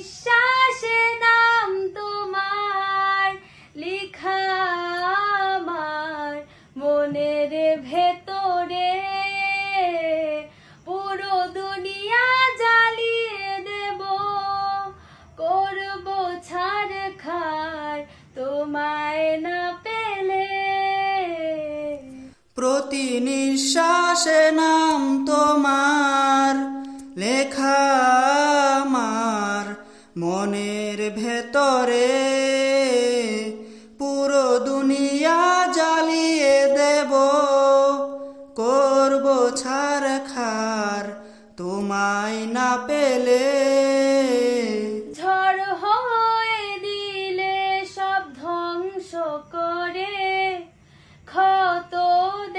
নিঃশ্বাসে নাম তোমার লেখা আমার মনের ভেতরে, পুরো দুনিয়া জ্বালিয়ে দেব, করব ছারখার তোমায় না পেলে। প্রতি নিঃশ্বাসে নাম তোমার লেখা আমার মনের ভেতরে, পুরো দুনিয়া জ্বালিয়ে দেব, করব ছারখার তোমায় না পেলে। ঝড় হয়ে দিলে সব ধ্বংস করে, ক্ষত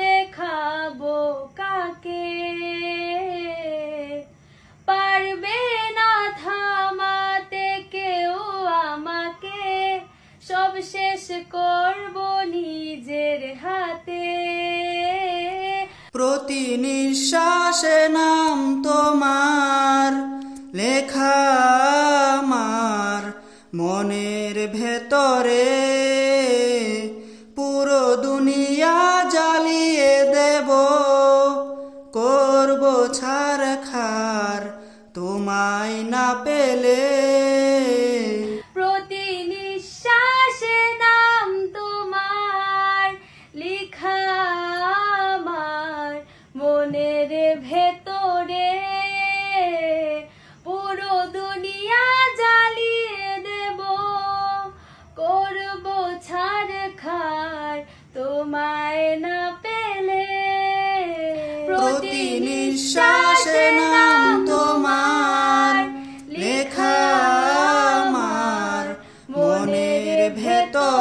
দেখাবো কাকে, পারবে না থামাতে কেউ আমাকে, সব শেষ করব নিজের হাতে। প্রতি নিঃশ্বাসে নাম তোমার লেখা আমার মনের ভেতরে, পুরো দুনিয়া জ্বালিয়ে দেব, করব ছারখার তোমায় না পেলে। প্রতি নিঃশ্বাসে নাম তোমার লেখা আমার মনের ভেতরে, পুরো দুনিয়া জ্বালিয়ে দেব, করব ছারখার তোমায় না পেলে। প্রতি নিঃশ্বাসে নাম তোমার লেখা আমার মনের ভেতরে।